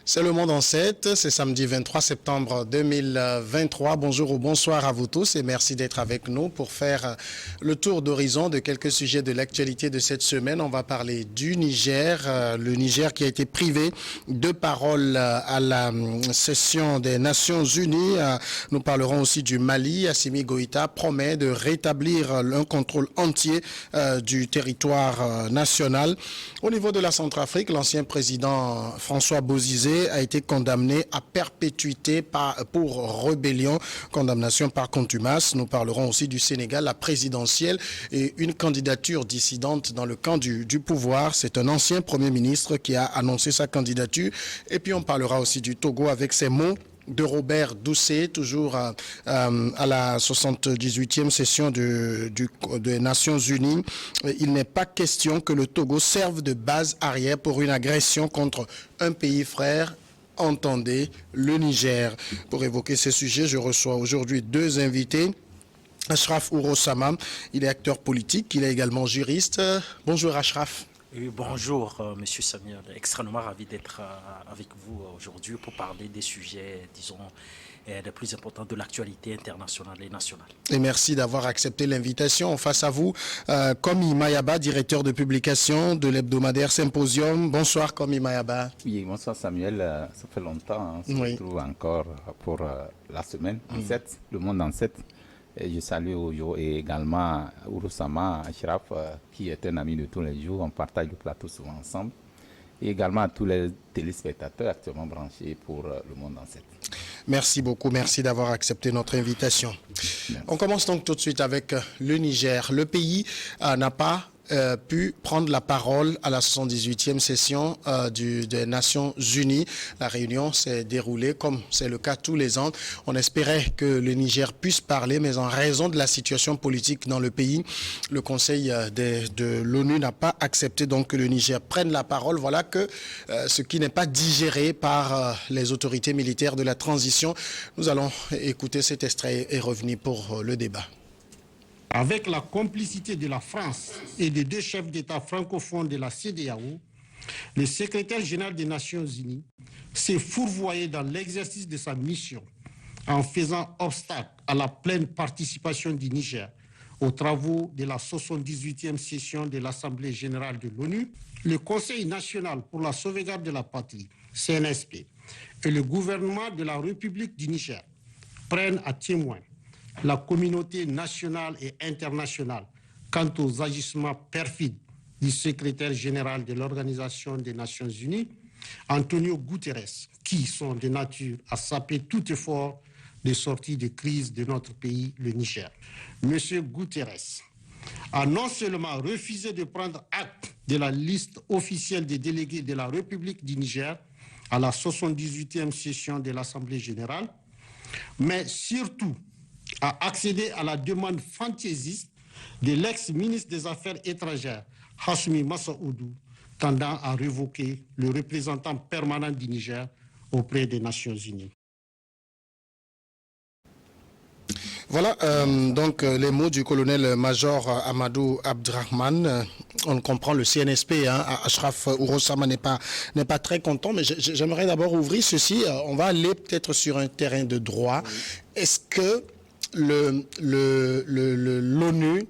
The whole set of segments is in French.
C'est Le Monde en 7, c'est samedi 23 septembre 2023. Bonjour ou bonsoir à vous tous et merci d'être avec nous pour faire le tour d'horizon de quelques sujets de l'actualité de cette semaine. On va parler du Niger, le Niger qui a été privé de parole à la session des Nations Unies. Nous parlerons aussi du Mali. Assimi Goïta promet de rétablir un contrôle entier du territoire national. Au niveau de la Centrafrique, l'ancien président François Bozizé a été condamné à perpétuité pour rébellion, condamnation par contumace. Nous parlerons aussi du Sénégal, la présidentielle et une candidature dissidente dans le camp du pouvoir. C'est un ancien Premier ministre qui a annoncé sa candidature. Et puis on parlera aussi du Togo avec ces mots de Robert Doucet, toujours à la 78e session des Nations Unies. Il n'est pas question que le Togo serve de base arrière pour une agression contre un pays frère. Entendez le Niger. Pour évoquer ces sujets, je reçois aujourd'hui deux invités. Ashraf Ourosama, il est acteur politique, il est également juriste. Bonjour Ashraf. Oui, bonjour, Monsieur Samuel. Extrêmement ravi d'être avec vous aujourd'hui pour parler des sujets, disons, les plus importants de l'actualité internationale et nationale. Et merci d'avoir accepté l'invitation. Face à vous, Komi Mayaba, directeur de publication de l'hebdomadaire Symposium. Bonsoir, Komi Mayaba. Oui, bonsoir Samuel. Ça fait longtemps, on se retrouve encore pour la semaine en 7, le monde en 7. Et je salue Oyo et également Ourosama Ashraf, qui est un ami de tous les jours. On partage le plateau souvent ensemble. Et également à tous les téléspectateurs actuellement branchés pour le monde en 7. Merci beaucoup, merci d'avoir accepté notre invitation. Merci. On commence donc tout de suite avec le Niger. Le pays n'a pas pu prendre la parole à la 78e session des Nations Unies. La réunion s'est déroulée comme c'est le cas tous les ans. On espérait que le Niger puisse parler, mais en raison de la situation politique dans le pays, le Conseil de l'ONU n'a pas accepté donc que le Niger prenne la parole. Voilà que ce qui n'est pas digéré par les autorités militaires de la transition. Nous allons écouter cet extrait et revenir pour le débat. Avec la complicité de la France et des deux chefs d'État francophones de la CEDEAO, le secrétaire général des Nations Unies s'est fourvoyé dans l'exercice de sa mission en faisant obstacle à la pleine participation du Niger aux travaux de la 78e session de l'Assemblée générale de l'ONU. Le Conseil national pour la sauvegarde de la patrie, CNSP, et le gouvernement de la République du Niger prennent à témoin la communauté nationale et internationale quant aux agissements perfides du secrétaire général de l'Organisation des Nations Unies, Antonio Guterres, qui sont de nature à saper tout effort de sortie de crise de notre pays, le Niger. Monsieur Guterres a non seulement refusé de prendre acte de la liste officielle des délégués de la République du Niger à la 78e session de l'Assemblée générale, mais surtout a accédé à la demande fantaisiste de l'ex-ministre des Affaires étrangères, Hashmi Massaoudou, tendant à révoquer le représentant permanent du Niger auprès des Nations Unies. Voilà donc les mots du colonel-major Amadou Abdrahman. On comprend le CNSP, Ashraf Ourosama n'est pas très content, mais j'aimerais d'abord ouvrir ceci. On va aller peut-être sur un terrain de droit. Oui. Est-ce que l'ONU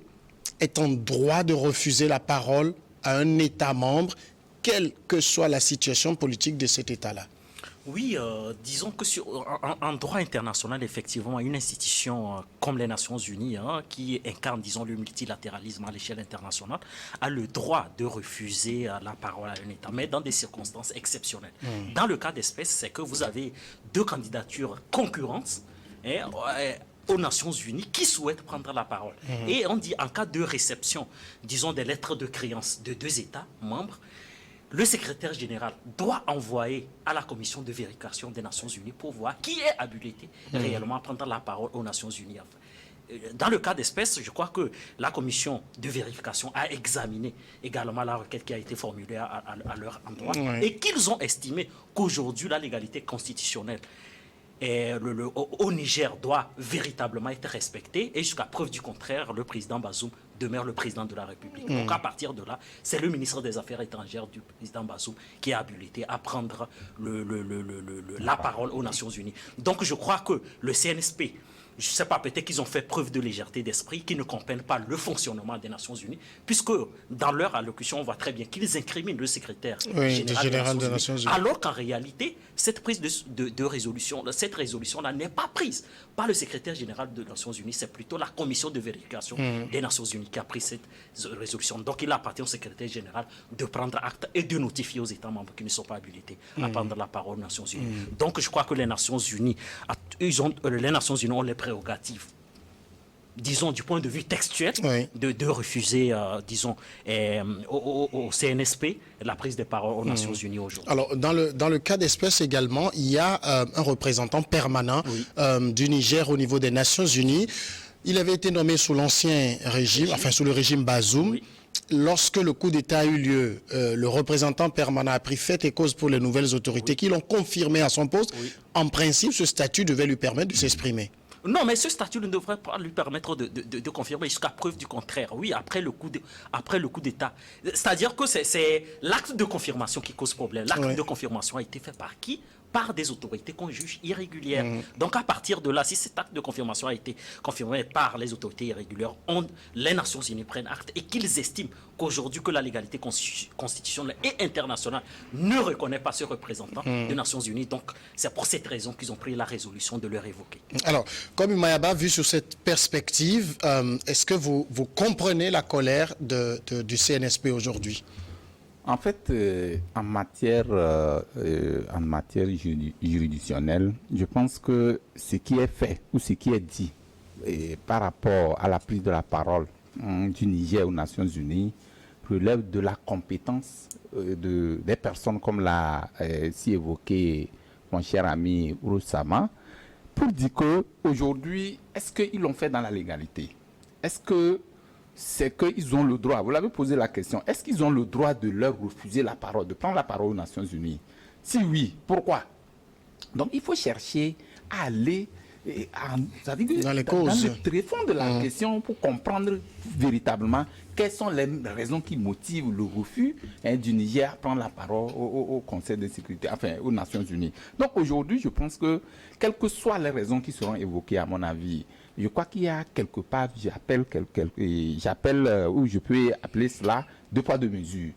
est en droit de refuser la parole à un État membre, quelle que soit la situation politique de cet État-là? Oui, disons que en droit international, effectivement, une institution comme les Nations Unies, qui incarne, disons, le multilatéralisme à l'échelle internationale, a le droit de refuser la parole à un État, mais dans des circonstances exceptionnelles. Dans le cas d'espèce, c'est que vous avez deux candidatures concurrentes aux Nations Unies qui souhaitent prendre la parole. Et on dit en cas de réception, disons, des lettres de créance de deux États membres, le secrétaire général doit envoyer à la commission de vérification des Nations Unies pour voir qui est habilité réellement à prendre la parole aux Nations Unies. Dans le cas d'espèce, je crois que la commission de vérification a examiné également la requête qui a été formulée à leur endroit et qu'ils ont estimé qu'aujourd'hui, la légalité constitutionnelle au Niger doit véritablement être respecté et jusqu'à preuve du contraire, le président Bazoum demeure le président de la République. Donc à partir de là, c'est le ministre des Affaires étrangères du président Bazoum qui est habilité à prendre la parole aux Nations Unies. Donc je crois que le CNSP, je ne sais pas, peut-être qu'ils ont fait preuve de légèreté d'esprit, qu'ils ne comprennent pas le fonctionnement des Nations Unies, puisque dans leur allocution, on voit très bien qu'ils incriminent le secrétaire général des Nations Unies, alors qu'en réalité, cette prise de résolution, cette résolution-là n'est pas prise par le secrétaire général des Nations Unies, c'est plutôt la commission de vérification des Nations Unies qui a pris cette résolution. Donc il appartient au secrétaire général de prendre acte et de notifier aux États membres qui ne sont pas habilités à prendre la parole aux Nations Unies. Donc je crois que les Nations Unies, les Nations Unies ont les prérogatives, disons du point de vue textuel, de refuser, disons, au CNSP la prise des paroles aux Nations Unies aujourd'hui. Alors, dans le cas d'espèce également, il y a un représentant permanent du Niger au niveau des Nations Unies. Il avait été nommé sous l'ancien régime, enfin sous le régime Bazoum. Oui. Lorsque le coup d'État a eu lieu, le représentant permanent a pris fait et cause pour les nouvelles autorités qui l'ont confirmé à son poste. En principe, ce statut devait lui permettre de s'exprimer. Non, mais ce statut ne devrait pas lui permettre de confirmer jusqu'à preuve du contraire. Oui, après le coup d'État. C'est-à-dire que c'est l'acte de confirmation qui cause problème. L'acte de confirmation a été fait par qui? Par des autorités qu'on juge irrégulières. Donc à partir de là, si cet acte de confirmation a été confirmé par les autorités irrégulières, les Nations Unies prennent acte et qu'ils estiment qu'aujourd'hui que la légalité constitutionnelle et internationale ne reconnaît pas ce représentant des Nations Unies. Donc c'est pour cette raison qu'ils ont pris la résolution de le révoquer. Alors, comme Mayaba, vu sur cette perspective, est-ce que vous comprenez la colère du CNSP aujourd'hui? En fait, en matière juridictionnelle, je pense que ce qui est fait ou ce qui est dit par rapport à la prise de la parole du Niger aux Nations Unies relève de la compétence des personnes comme l'a si évoqué mon cher ami Ouroussama, pour dire qu'aujourd'hui, est-ce qu'ils l'ont fait dans la légalité? Est-ce que c'est qu'ils ont le droit, vous l'avez posé la question, est-ce qu'ils ont le droit de leur refuser la parole, de prendre la parole aux Nations Unies? Si oui, pourquoi? Donc il faut chercher à aller dans le tréfonds de la question pour comprendre véritablement quelles sont les raisons qui motivent le refus du Niger à prendre la parole au Conseil de sécurité, enfin aux Nations Unies. Donc aujourd'hui, je pense que quelles que soient les raisons qui seront évoquées, à mon avis, je crois qu'il y a quelque part, j'appelle ou je peux appeler cela deux poids deux mesures.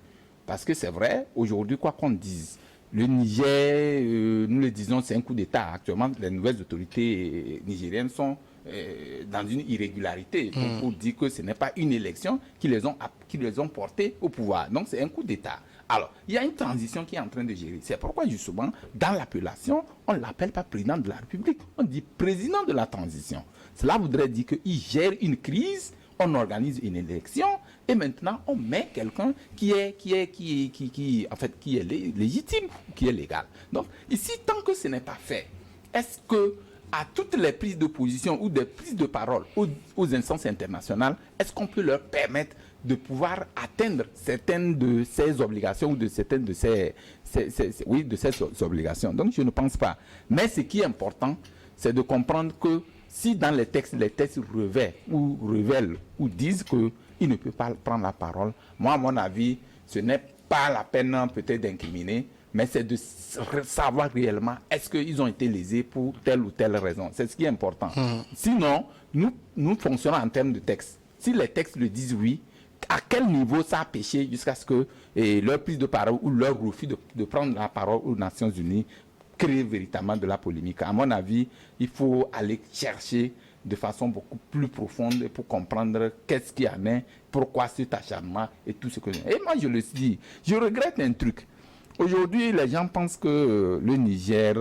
Parce que c'est vrai, aujourd'hui, quoi qu'on dise, le Niger, nous le disons, c'est un coup d'État. Actuellement, les nouvelles autorités nigériennes sont dans une irrégularité pour dire que ce n'est pas une élection qui les ont portés au pouvoir. Donc, c'est un coup d'État. Alors, il y a une transition qui est en train de gérer. C'est pourquoi, justement, dans l'appellation, on ne l'appelle pas président de la République. On dit président de la transition. Cela voudrait dire qu'il gère une crise, on organise une élection et maintenant on met quelqu'un qui est légitime, qui est légal. Donc ici, tant que ce n'est pas fait, est-ce que à toutes les prises de position ou des prises de parole aux instances internationales, est-ce qu'on peut leur permettre de pouvoir atteindre certaines de ces obligations ou de certaines de ces obligations? Donc je ne pense pas. Mais ce qui est important, c'est de comprendre que si dans les textes révèlent ou disent qu'il ne peut pas prendre la parole, moi, à mon avis, ce n'est pas la peine peut-être d'incriminer, mais c'est de savoir réellement est-ce qu'ils ont été lésés pour telle ou telle raison. C'est ce qui est important. Sinon, nous fonctionnons en termes de texte. Si les textes le disent oui, à quel niveau ça a péché jusqu'à ce que leur prise de parole ou leur refus de prendre la parole aux Nations Unies crée véritablement de la polémique. À mon avis, il faut aller chercher de façon beaucoup plus profonde pour comprendre qu'est-ce qu'il y en a, pourquoi cet acharnement et tout ce que... Et moi, je le dis, je regrette un truc. Aujourd'hui, les gens pensent que le Niger,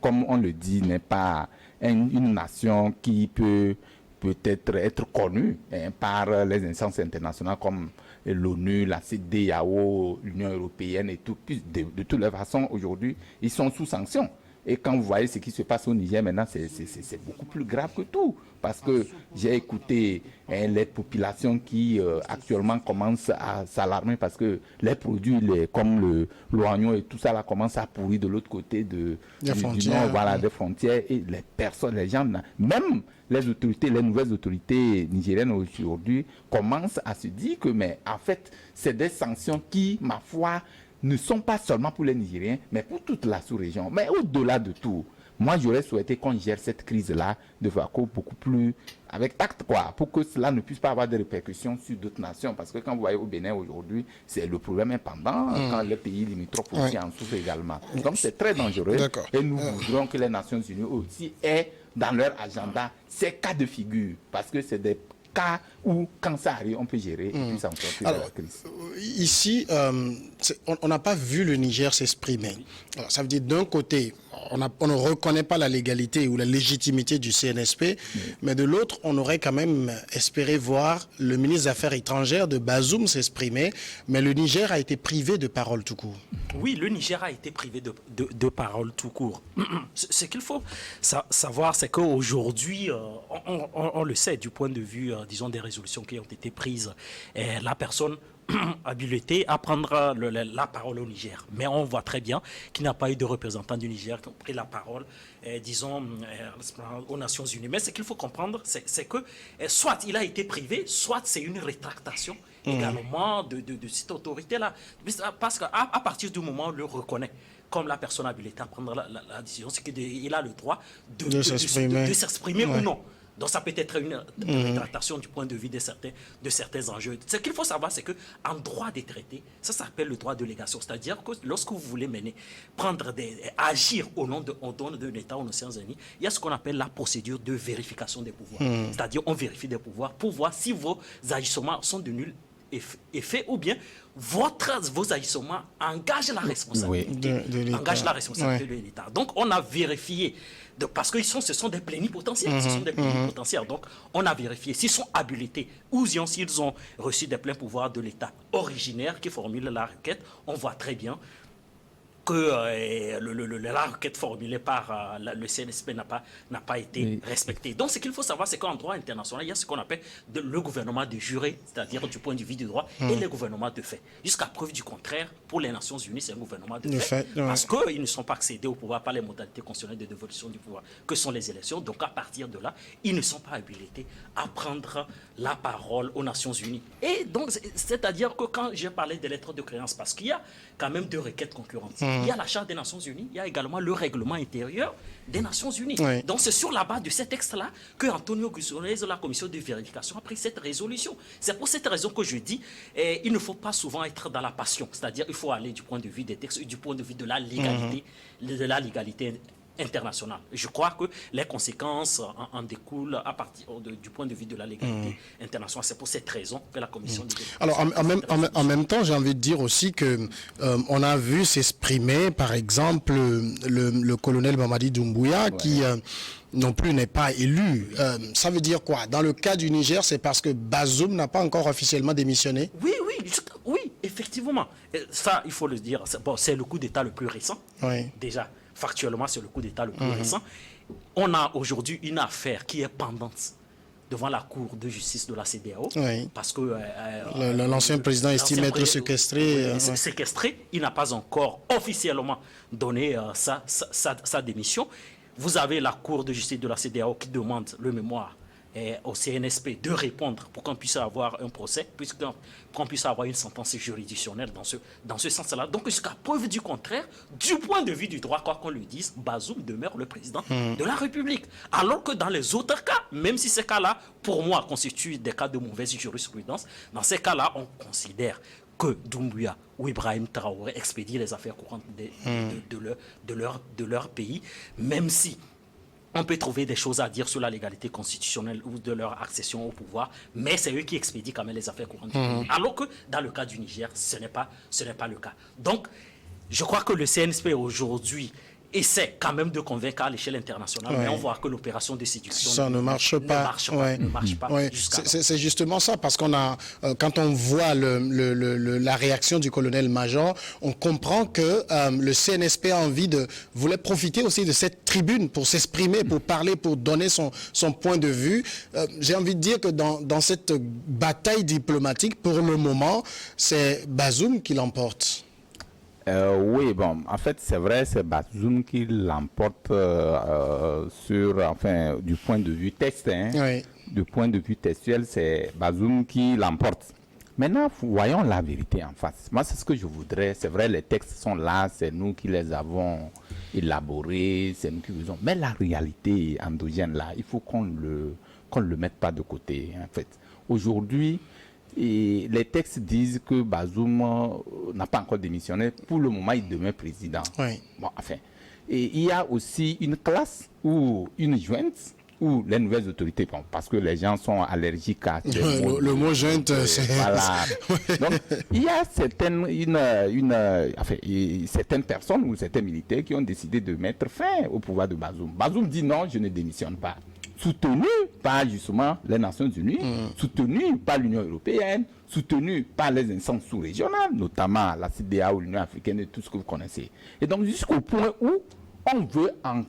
comme on le dit, n'est pas une nation qui peut peut-être être connue par les instances internationales comme l'ONU, la CEDEAO, l'Union européenne et tout. De toutes les façons, aujourd'hui, ils sont sous sanction. Et quand vous voyez ce qui se passe au Niger maintenant, c'est beaucoup plus grave que tout. parce que j'ai écouté les populations qui actuellement commencent à s'alarmer parce que les produits comme l'oignon et tout ça là commencent à pourrir de l'autre côté du nord, voilà, des frontières, et les personnes, les gens, même les autorités, les nouvelles autorités nigériennes aujourd'hui commencent à se dire que, mais en fait, c'est des sanctions qui, ma foi, ne sont pas seulement pour les Nigériens, mais pour toute la sous-région. Mais au-delà de tout, moi, j'aurais souhaité qu'on gère cette crise-là de vaccaux beaucoup plus avec tact, quoi, pour que cela ne puisse pas avoir de répercussions sur d'autres nations. Parce que quand vous voyez au Bénin aujourd'hui, c'est le problème est pendant, quand les pays limitrophes aussi en souffrent également. Donc, c'est très dangereux. Et nous voudrons que les Nations Unies aussi aient dans leur agenda ces cas de figure, parce que c'est des cas où, quand ça arrive, on peut gérer et puis s'en sortir de la crise. Ici, on n'a pas vu le Niger s'exprimer. Ça veut dire, d'un côté, on ne reconnaît pas la légalité ou la légitimité du CNSP, mais de l'autre, on aurait quand même espéré voir le ministre des Affaires étrangères de Bazoum s'exprimer, mais le Niger a été privé de parole tout court. Oui, le Niger a été privé de parole tout court. Ce qu'il faut savoir, c'est qu'aujourd'hui, on le sait du point de vue, disons, des résolutions qui ont été prises, la personne habilité à prendre la parole au Niger. Mais on voit très bien qu'il n'y a pas eu de représentants du Niger qui ont pris la parole, disons, aux Nations Unies. Mais ce qu'il faut comprendre, c'est que soit il a été privé, soit c'est une rétractation également de cette autorité-là. Parce qu'à partir du moment où on le reconnaît comme la personne habilitée à prendre la décision, c'est qu'il a le droit de s'exprimer ou non. Donc ça peut être une rétractation du point de vue de certains enjeux. Ce qu'il faut savoir, c'est qu'en droit des traités, ça s'appelle le droit de légation. C'est-à-dire que lorsque vous voulez agir au nom de l'État aux Nations Unies, il y a ce qu'on appelle la procédure de vérification des pouvoirs. C'est-à-dire on vérifie des pouvoirs pour voir si vos agissements sont de nul effet ou bien vos agissements engagent la responsabilité, de l'État. Donc on a vérifié, parce que ce sont des plénipotentiaires, Donc on a vérifié s'ils sont habilités ou s'ils ont reçu des pleins pouvoirs de l'État originaire qui formule la requête. On voit très bien que la requête formulée par le CNSP n'a pas été respectée. Donc, ce qu'il faut savoir, c'est qu'en droit international, il y a ce qu'on appelle le gouvernement de juré, c'est-à-dire du point de vue du droit, et le gouvernement de fait. Jusqu'à preuve du contraire, pour les Nations Unies, c'est un gouvernement de fait, parce qu'ils ne sont pas accédés au pouvoir par les modalités constitutionnelles de dévolution du pouvoir, que sont les élections. Donc, à partir de là, ils ne sont pas habilités à prendre la parole aux Nations Unies. Et donc, c'est-à-dire que quand j'ai parlé des lettres de créance, parce qu'il y a quand même deux requêtes concurrentes. Il y a la Charte des Nations Unies, il y a également le règlement intérieur des Nations Unies. Donc c'est sur la base de ces textes-là que Antonio Guterres, la commission de vérification, a pris cette résolution. C'est pour cette raison que je dis il ne faut pas souvent être dans la passion. C'est-à-dire il faut aller du point de vue des textes et du point de vue de la légalité, internationale. Je crois que les conséquences en découlent à partir du point de vue de la légalité internationale. C'est pour cette raison que la commission... Alors, en même temps, j'ai envie de dire aussi que on a vu s'exprimer, par exemple, le colonel Mamadi Doumbouya, qui non plus n'est pas élu. Ça veut dire quoi? Dans le cas du Niger, c'est parce que Bazoum n'a pas encore officiellement démissionné? Oui, effectivement. Ça, il faut le dire. C'est le coup d'État le plus récent, déjà. Factuellement, c'est le coup d'État le plus récent. On a aujourd'hui une affaire qui est pendante devant la Cour de justice de la CEDEAO. Parce que l'ancien président estime être séquestré. Séquestré. Il n'a pas encore officiellement donné sa démission. Vous avez la Cour de justice de la CEDEAO qui demande le mémoire au CNSP de répondre pour qu'on puisse avoir un procès, qu'on puisse avoir une sentence juridictionnelle dans ce sens-là. Donc, jusqu'à preuve du contraire, du point de vue du droit, quoi qu'on le dise, Bazoum demeure le président de la République. Alors que dans les autres cas, même si ces cas-là, pour moi, constituent des cas de mauvaise jurisprudence, dans ces cas-là, on considère que Doumbouya ou Ibrahim Traoré expédient les affaires courantes de leur pays, même si on peut trouver des choses à dire sur la légalité constitutionnelle ou de leur accession au pouvoir, mais c'est eux qui expédient quand même les affaires courantes du pays. Alors que dans le cas du Niger, ce n'est pas le cas. Donc, je crois que le CNSP aujourd'hui essaie quand même de convaincre à l'échelle internationale, mais on voit que l'opération de séduction ça ne marche pas. Ne marche pas. C'est justement ça, parce qu'on a, quand on voit la réaction du colonel-major, on comprend que le CNSP voulait profiter aussi de cette tribune pour s'exprimer, pour parler, pour donner son point de vue. J'ai envie de dire que dans cette bataille diplomatique, pour le moment, c'est Bazoum qui l'emporte. Oui, bon, en fait, c'est vrai, c'est Bazoum qui l'emporte du point de vue texte. Du point de vue textuel, c'est Bazoum qui l'emporte. Maintenant, voyons la vérité en face. Moi, c'est ce que je voudrais. C'est vrai, les textes sont là, c'est nous qui les avons élaborés, c'est nous qui les avons. Mais la réalité endogène, là, il faut qu'on le mette pas de côté, en fait. Aujourd'hui, et les textes disent que Bazoum n'a pas encore démissionné. Pour le moment, il demeure président. Oui. Bon, enfin. Et il y a aussi une classe ou une jointe où les nouvelles autorités, bon, parce que les gens sont allergiques à le mot jointe, c'est... Voilà. Donc, il y a certaines personnes ou certains militaires qui ont décidé de mettre fin au pouvoir de Bazoum. Bazoum dit non, je ne démissionne pas. Soutenu par justement les Nations Unies, soutenu par l'Union européenne, soutenu par les instances sous-régionales, notamment la CEDEAO, l'Union africaine et tout ce que vous connaissez. Et donc jusqu'au point où on veut en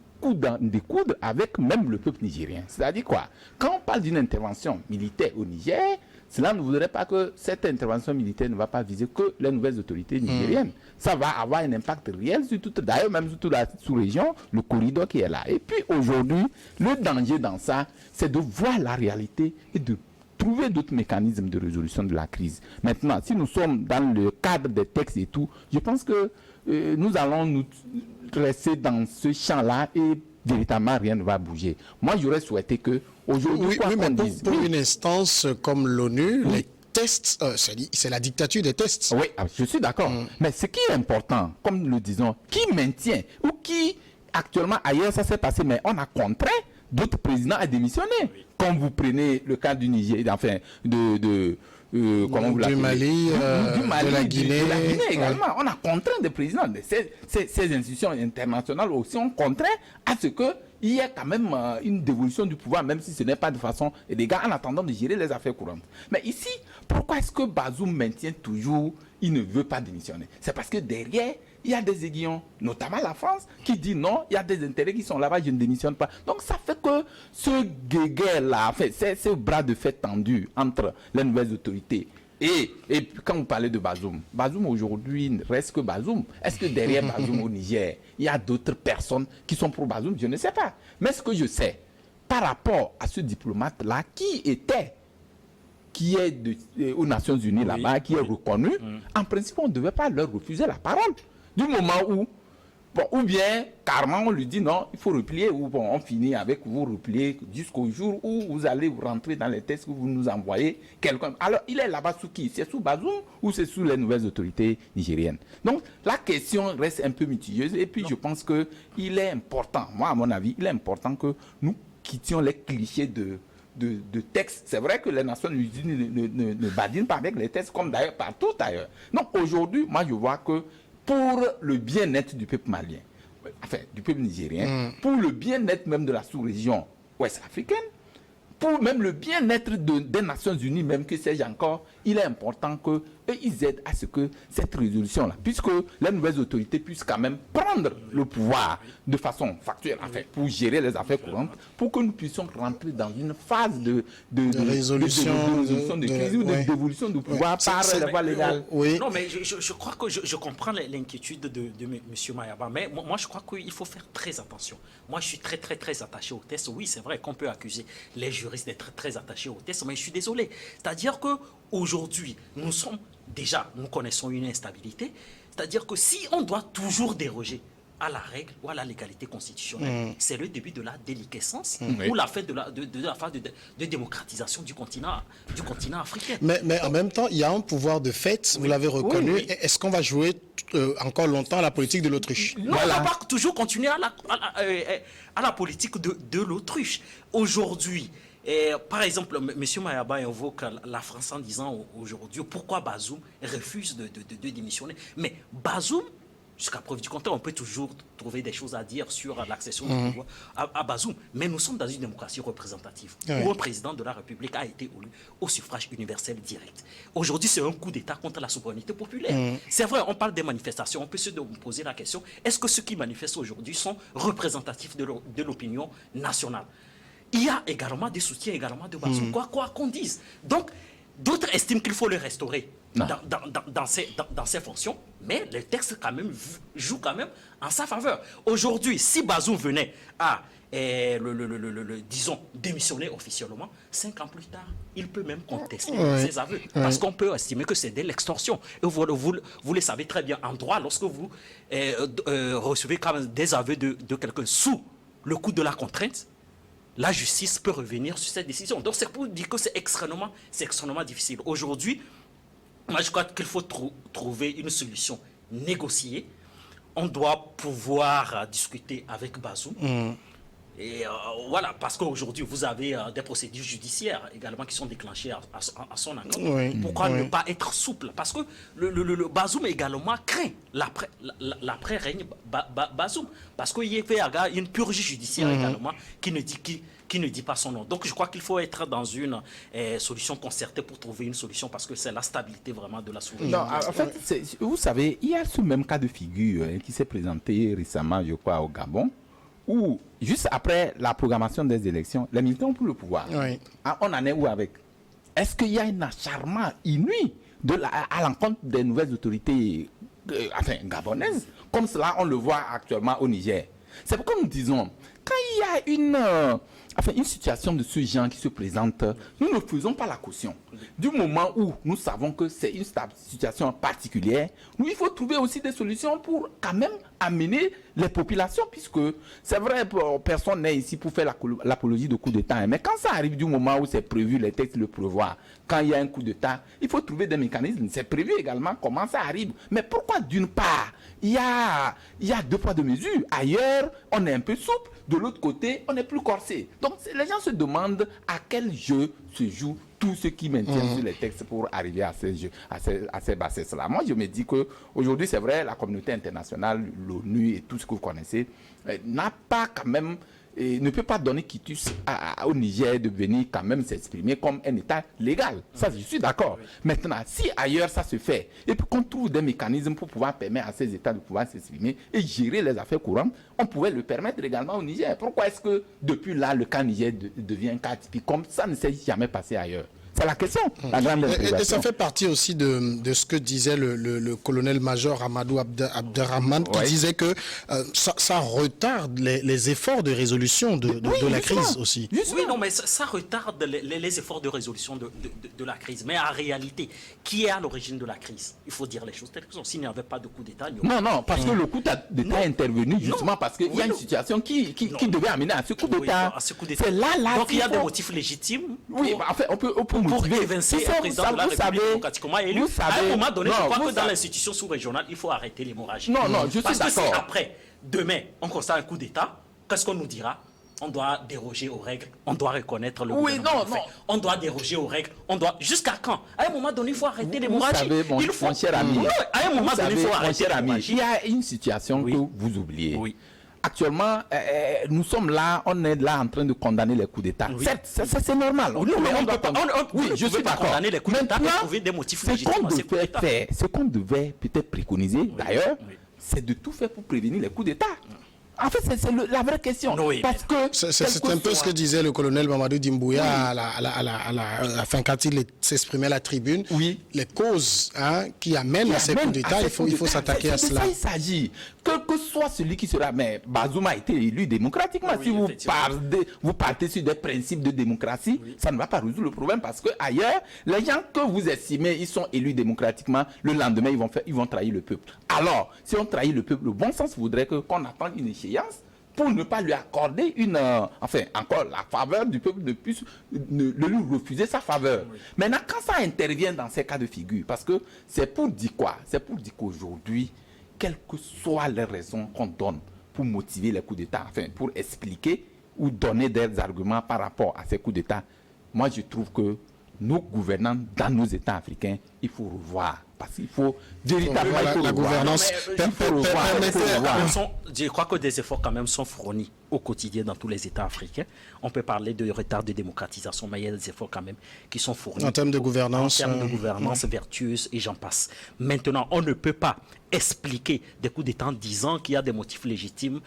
découdre avec même le peuple nigérien. C'est-à-dire quoi? Quand on parle d'une intervention militaire au Niger, cela ne voudrait pas que cette intervention militaire ne va pas viser que les nouvelles autorités nigériennes. Ça va avoir un impact réel sur toute, d'ailleurs même sur toute la sous-région, le corridor qui est là. Et puis aujourd'hui, le danger dans ça, c'est de voir la réalité et de trouver d'autres mécanismes de résolution de la crise. Maintenant, si nous sommes dans le cadre des textes et tout, je pense que nous allons nous rester dans ce champ-là et véritablement rien ne va bouger. Moi, j'aurais souhaité que aujourd'hui, pour une instance comme l'ONU, les tests, c'est la dictature des tests. Oui, je suis d'accord. Mais ce qui est important, comme nous le disons, qui maintient ou qui actuellement ailleurs ça s'est passé, mais on a contraint d'autres présidents à démissionner. Comme vous prenez le cas du Niger, enfin du Mali, de la Guinée. De la Guinée également. On a contraint des présidents de ces institutions internationales aussi, on contraint à ce qu'il y ait quand même une dévolution du pouvoir, même si ce n'est pas de façon légale, en attendant de gérer les affaires courantes. Mais ici, pourquoi est-ce que Bazoum maintient toujours, il ne veut pas démissionner? C'est parce que derrière, il y a des aiguillons, notamment la France, qui dit non, il y a des intérêts qui sont là-bas, je ne démissionne pas. Donc ça fait que ce guéguerre-là, ce bras de fer tendu entre les nouvelles autorités et quand vous parlez de Bazoum, Bazoum aujourd'hui ne reste que Bazoum. Est-ce que derrière Bazoum au Niger, il y a d'autres personnes qui sont pour Bazoum? Je ne sais pas. Mais ce que je sais, par rapport à ce diplomate-là qui est aux Nations Unies là-bas, qui est reconnu, en principe, on ne devait pas leur refuser la parole. Du moment où, ou bien, carrément, on lui dit non, il faut replier, ou on finit avec vous replier jusqu'au jour où vous allez vous rentrer dans les tests que vous nous envoyez quelqu'un. Alors, il est là-bas sous qui? C'est sous Bazoum ou c'est sous les nouvelles autorités nigériennes? Donc, la question reste un peu mitigieuse et puis je pense qu'il est important, moi à mon avis, il est important que nous quittions les clichés de textes. C'est vrai que les Nations Unies ne badinent pas avec les textes comme d'ailleurs partout ailleurs. Donc, aujourd'hui, moi je vois que pour le bien-être du peuple malien, enfin du peuple nigérien, pour le bien-être même de la sous-région ouest africaine, pour même le bien-être des Nations Unies, même que sais-je encore, il est important qu'ils aident à ce que cette résolution-là, puisque les nouvelles autorités puissent quand même prendre le pouvoir de façon factuelle, enfin, pour gérer les affaires courantes, pour que nous puissions rentrer dans une phase de résolution de crise ou de dévolution du pouvoir par la voie légale. Non, mais je crois que je comprends l'inquiétude de M. Mayaba, mais moi je crois qu'il faut faire très attention. Moi je suis très très très attaché au test. Oui, c'est vrai qu'on peut accuser les juristes d'être très attachés au test, mais je suis désolé. C'est-à-dire qu'aujourd'hui, nous connaissons une instabilité. C'est-à-dire que si on doit toujours déroger à la règle ou à la légalité constitutionnelle, c'est le début de la déliquescence ou la fin de la phase de démocratisation du continent africain. Mais en même temps, il y a un pouvoir de fait, vous l'avez reconnu. Oui. Est-ce qu'on va jouer encore longtemps à la politique de l'autruche? Non, on ne va pas toujours continuer à la politique de l'autruche. Aujourd'hui, par exemple, M. Mayaba invoque la France en disant aujourd'hui pourquoi Bazoum refuse de démissionner. Mais Bazoum, jusqu'à preuve du contraire, on peut toujours trouver des choses à dire sur l'accession du pouvoir à Bazoum. Mais nous sommes dans une démocratie représentative où un président de la République a été élu au suffrage universel direct. Aujourd'hui, c'est un coup d'État contre la souveraineté populaire. C'est vrai, on parle des manifestations, on peut se poser la question, est-ce que ceux qui manifestent aujourd'hui sont représentatifs de l'opinion nationale? Il y a également des soutiens également de Bazoum, quoi qu'on dise. Donc, d'autres estiment qu'il faut le restaurer dans ses fonctions, mais le texte quand même joue quand même en sa faveur. Aujourd'hui, si Bazoum venait à, disons, démissionner officiellement, 5 ans plus tard, il peut même contester ses aveux. Parce qu'on peut estimer que c'est de l'extorsion. Et vous le savez très bien en droit, lorsque vous recevez quand même des aveux de quelqu'un sous le coup de la contrainte, la justice peut revenir sur cette décision. Donc, c'est pour dire que c'est extrêmement difficile. Aujourd'hui, moi, je crois qu'il faut trouver une solution négociée. On doit pouvoir discuter avec Bazoum. Et voilà, parce qu'aujourd'hui, vous avez des procédures judiciaires également qui sont déclenchées à son encontre. Pourquoi ne pas être souple? Parce que le Bazoum également craint l'après-règne Bazoum. Parce qu'il y a une purge judiciaire également qui ne dit pas son nom. Donc je crois qu'il faut être dans une solution concertée pour trouver une solution parce que c'est la stabilité vraiment de la souveraineté. Non, en fait, vous savez, il y a ce même cas de figure qui s'est présenté récemment, je crois, au Gabon, où, juste après la programmation des élections, les militants ont pris le pouvoir. On en est où avec? Est-ce qu'il y a un acharnement inouï à l'encontre des nouvelles autorités gabonaises? Comme cela, on le voit actuellement au Niger. C'est pourquoi nous disons, quand il y a une situation de ce genre qui se présente, nous ne faisons pas la caution. Du moment où nous savons que c'est une situation particulière, il faut trouver aussi des solutions pour quand même amener les populations, puisque c'est vrai, personne n'est ici pour faire l'apologie de coup d'État. Mais quand ça arrive du moment où c'est prévu, les textes le prévoient, quand il y a un coup d'État, il faut trouver des mécanismes. C'est prévu également comment ça arrive. Mais pourquoi d'une part, il y a 2 poids 2 mesures. Ailleurs, on est un peu souple. De l'autre côté, on est plus corsé. Donc, les gens se demandent à quel jeu se joue tous ceux qui maintiennent sur les textes pour arriver à ces jeux, à ces bassesses-là. Moi, je me dis qu'aujourd'hui, c'est vrai, la communauté internationale, l'ONU et tout ce que vous connaissez, n'a pas quand même... Et ne peut pas donner quitus au Niger de venir quand même s'exprimer comme un État légal. Ça, je suis d'accord. Maintenant, si ailleurs ça se fait, et puis qu'on trouve des mécanismes pour pouvoir permettre à ces États de pouvoir s'exprimer et gérer les affaires courantes, on pouvait le permettre également au Niger. Pourquoi est-ce que depuis là, le cas Niger devient un cas typique comme ça ne s'est jamais passé ailleurs? C'est la question, la grande interrogation. Et ça fait partie aussi de ce que disait le colonel-major Amadou Abderrahmane, qui disait que ça retarde les efforts de résolution de la crise aussi. Oui, non, mais ça retarde les efforts de résolution de la crise. Mais en réalité, qui est à l'origine de la crise? Il faut dire les choses telles que sont. S'il n'y avait pas de coup d'État, il y aurait... Non, parce que le coup d'État est intervenu justement parce qu'il y a une situation qui devait amener à ce coup d'État. C'est là, donc il y a des motifs légitimes. Oui, en fait, on peut pour évincer un président de la République démocratiquement élu. À un moment donné, je crois que dans l'institution sous-régionale, il faut arrêter l'hémorragie. Non, je suis d'accord. Parce que si après, demain, on constate un coup d'État, qu'est-ce qu'on nous dira? On doit déroger aux règles, on doit reconnaître le gouvernement. Non. On doit déroger aux règles, jusqu'à quand? À un moment donné, il faut arrêter l'hémorragie. Mon cher ami, à un moment donné, il faut arrêter l'hémorragie. Il y a une situation que vous oubliez. Oui. Actuellement, nous sommes là, on est là en train de condamner les coups d'État. Oui. Certes, c'est normal. Oui, je suis d'accord. Condamner les coups d'État et trouver des motifs légitimes à ces coups d'État. Ce qu'on devait peut-être préconiser, d'ailleurs, c'est de tout faire pour prévenir les coups d'État. En fait, c'est la vraie question. Parce que c'est un peu ce que disait le colonel Mamadou Doumbouya quand il s'exprimait à la tribune. Oui. Les causes qui amènent à ces coups d'État, il faut s'attaquer à cela. Il s'agit que soit celui qui sera... Mais Bazoum a été élu démocratiquement. Si vous partez sur des principes de démocratie, ça ne va pas résoudre le problème parce que ailleurs, les gens que vous estimez, ils sont élus démocratiquement, le lendemain, ils vont trahir le peuple. Alors, si on trahit le peuple, le bon sens voudrait qu'on attende une échéance pour ne pas lui accorder encore la faveur du peuple, ne lui refuser sa faveur. Maintenant, quand ça intervient dans ces cas de figure, parce que c'est pour dire quoi? C'est pour dire qu'aujourd'hui, quelles que soient les raisons qu'on donne pour motiver les coups d'État, pour expliquer ou donner des arguments par rapport à ces coups d'État, moi je trouve que nos gouvernants dans nos États africains, il faut revoir Parce qu'il faut véritablement... La gouvernance... Je crois que des efforts quand même sont fournis au quotidien dans tous les États africains. On peut parler de retard de démocratisation, mais il y a des efforts quand même qui sont fournis. En termes de gouvernance... vertueuse, et j'en passe. Maintenant, on ne peut pas expliquer des coups d'État en disant qu'il y a des motifs légitimes.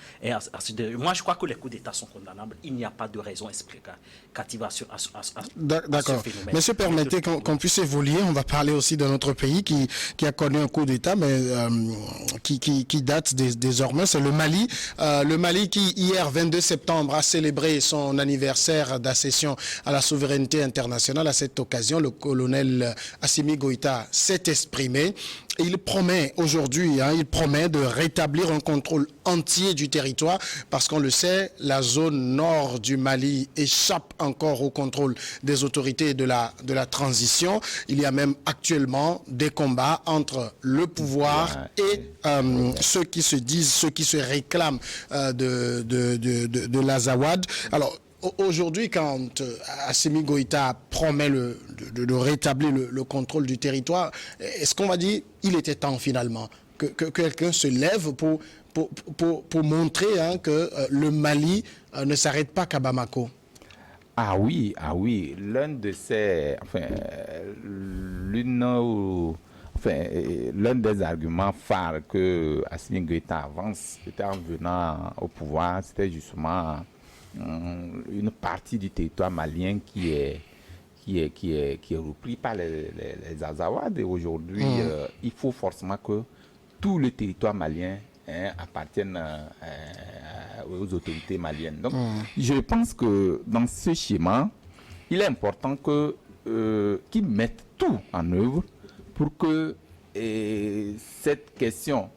Moi, je crois que les coups d'État sont condamnables. Il n'y a pas de raison explicative à ce D'accord. phénomène. Monsieur, permettez qu'on puisse évoluer. On va parler aussi de notre pays qui a connu un coup d'État, mais qui date désormais. C'est le Mali. Le Mali qui, hier, 22 septembre, a célébré son anniversaire d'accession à la souveraineté internationale. À cette occasion, le colonel Assimi Goïta s'est exprimé. Et il promet aujourd'hui, il promet de rétablir un contrôle entier du territoire parce qu'on le sait, la zone nord du Mali échappe encore au contrôle des autorités de la transition. Il y a même actuellement des combats entre le pouvoir et ceux qui se réclament de l'Azawad. Alors, aujourd'hui, quand Assimi Goïta promet de rétablir le contrôle du territoire, est-ce qu'on va dire qu'il était temps finalement que quelqu'un se lève pour montrer que le Mali ne s'arrête pas qu'à Bamako? Ah oui, l'un des arguments phares que Assimi Goïta avance, c'était en venant au pouvoir, c'était justement une partie du territoire malien qui est repris par les Azawad. Et aujourd'hui, il faut forcément que tout le territoire malien appartienne aux autorités maliennes. Donc, je pense que dans ce schéma, il est important qu'ils mettent tout en œuvre pour que cette question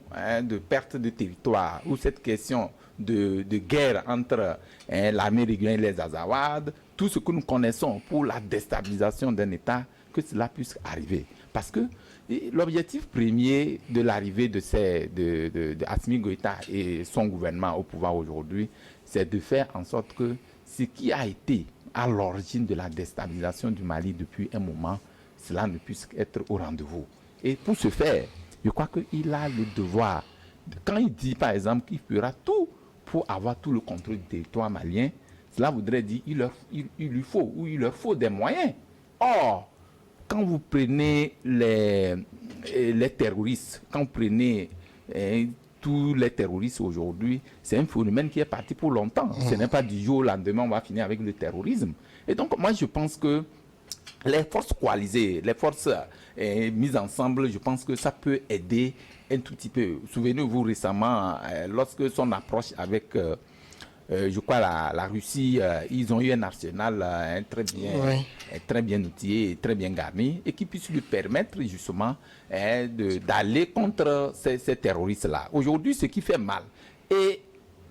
de perte de territoire ou cette question de guerre entre l'armée régionale et les Azawad, tout ce que nous connaissons pour la déstabilisation d'un État, que cela puisse arriver. Parce que l'objectif premier de l'arrivée de Assimi Goïta et son gouvernement au pouvoir aujourd'hui, c'est de faire en sorte que ce qui a été à l'origine de la déstabilisation du Mali depuis un moment, cela ne puisse être au rendez-vous. Et pour ce faire, je crois qu'il a le devoir, quand il dit par exemple qu'il fera tout pour avoir tout le contrôle du territoire malien, cela voudrait dire qu'il leur faut des moyens. Or, quand vous prenez les terroristes, quand vous prenez tous les terroristes aujourd'hui, c'est un phénomène qui est parti pour longtemps. Ce n'est pas du jour au lendemain, on va finir avec le terrorisme. Et donc, moi, je pense que les forces coalisées, les forces mises ensemble, je pense que ça peut aider un tout petit peu. Souvenez-vous récemment, lorsque son approche avec, je crois, la Russie, ils ont eu un arsenal très bien outillé, très bien garni, et qui puisse lui permettre justement d'aller contre ces terroristes-là. Aujourd'hui, ce qui fait mal, et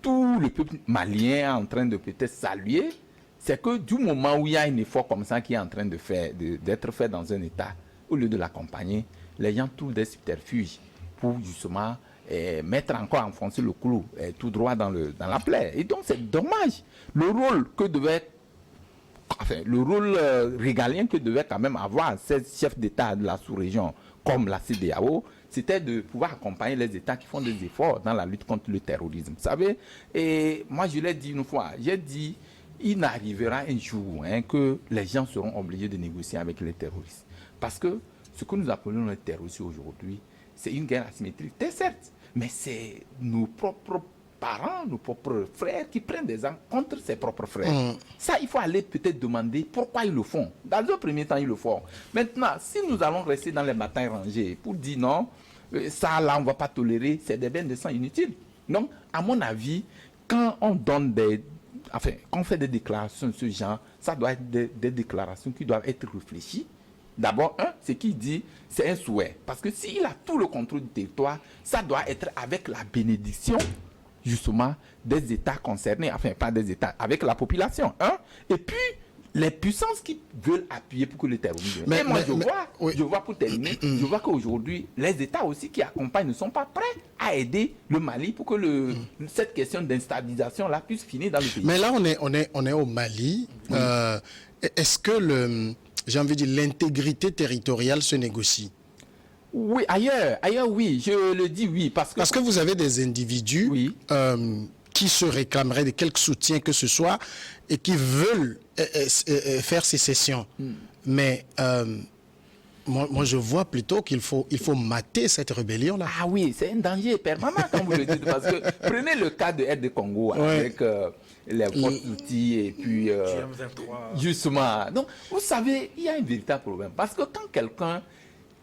tout le peuple malien est en train de peut-être saluer, c'est que du moment où il y a un effort comme ça qui est en train d'être fait dans un État, au lieu de l'accompagner, les gens trouvent des subterfuges pour justement mettre encore enfoncer le clou tout droit dans la plaie. Et donc c'est dommage. Le rôle régalien que devait quand même avoir ces chefs d'État de la sous-région comme la CEDEAO, c'était de pouvoir accompagner les États qui font des efforts dans la lutte contre le terrorisme. Vous savez, et moi je l'ai dit une fois, j'ai dit, il n'arrivera un jour que les gens seront obligés de négocier avec les terroristes. Parce que ce que nous appelons les terroristes aujourd'hui, c'est une guerre asymétrique, certes, mais c'est nos propres parents, nos propres frères qui prennent des armes contre ses propres frères. Ça, il faut aller peut-être demander pourquoi ils le font. Dans le premier temps, ils le font. Maintenant, si nous allons rester dans les batailles rangées pour dire non, ça là, on ne va pas tolérer, c'est des bains de sang inutiles. Donc, à mon avis, quand on donne quand on fait des déclarations de ce genre, ça doit être des déclarations qui doivent être réfléchies. D'abord, ce qu'il dit, c'est un souhait. Parce que s'il a tout le contrôle du territoire, ça doit être avec la bénédiction, justement, des États concernés. Enfin, pas des États, avec la population. Et puis, les puissances qui veulent appuyer pour que le terrorisme... Mais moi, je vois, pour terminer, je vois qu'aujourd'hui, les États aussi qui accompagnent ne sont pas prêts à aider le Mali pour que cette question d'instabilisation-là puisse finir dans le pays. Mais là, on est au Mali. Oui. Est-ce que j'ai envie de dire, l'intégrité territoriale se négocie? Oui, ailleurs, oui, je le dis oui, parce que vous avez des individus oui. Qui se réclameraient de quelque soutien que ce soit et qui veulent faire sécession. Mais moi, je vois plutôt qu'il faut mater cette rébellion-là. Ah oui, c'est un danger permanent, comme vous le dites, parce que prenez le cas de RD Congo avec les forces outils et puis justement. Donc, vous savez, il y a un véritable problème, parce que quand quelqu'un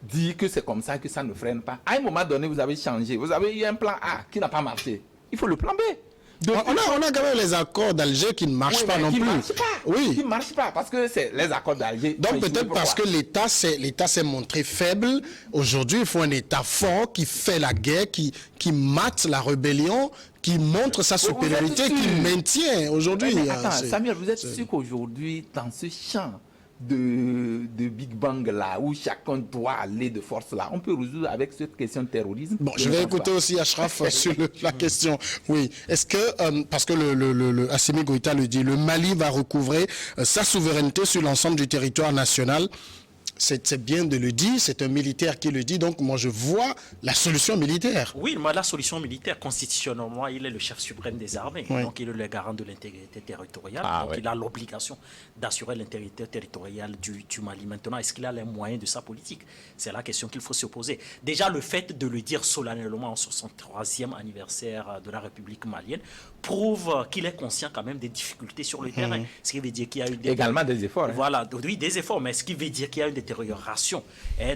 dit que c'est comme ça, que ça ne freine pas, à un moment donné, vous avez changé, vous avez eu un plan A qui n'a pas marché, il faut le plan B. On a quand même les accords d'Alger qui ne marchent pas non plus. Oui, qui ne marchent pas parce que c'est les accords d'Alger. Donc peut-être parce que l'État s'est montré faible. Aujourd'hui, il faut un État fort qui fait la guerre, qui mate la rébellion, qui montre sa supériorité, qui maintient aujourd'hui. Attends, Samuel, vous êtes sûr qu'aujourd'hui, dans ce champ de Big Bang là, où chacun doit aller de force là, on peut résoudre avec cette question de terrorisme? Bon, je vais écouter aussi Achraf sur la question. Oui, est-ce que, parce que le Assimi Goïta le dit, le Mali va recouvrer sa souveraineté sur l'ensemble du territoire national. C'est bien de le dire, c'est un militaire qui le dit, donc moi je vois la solution militaire. Oui, mais la solution militaire, constitutionnellement, il est le chef suprême des armées, donc il est le garant de l'intégrité territoriale, il a l'obligation d'assurer l'intégrité territoriale du Mali. Maintenant, est-ce qu'il a les moyens de sa politique? C'est la question qu'il faut se poser. Déjà, le fait de le dire solennellement en 63e anniversaire de la République malienne prouve qu'il est conscient quand même des difficultés sur le terrain. Ce qui veut dire qu'il y a eu également des efforts. Voilà, oui, des efforts, mais ce qui veut dire qu'il y a une détérioration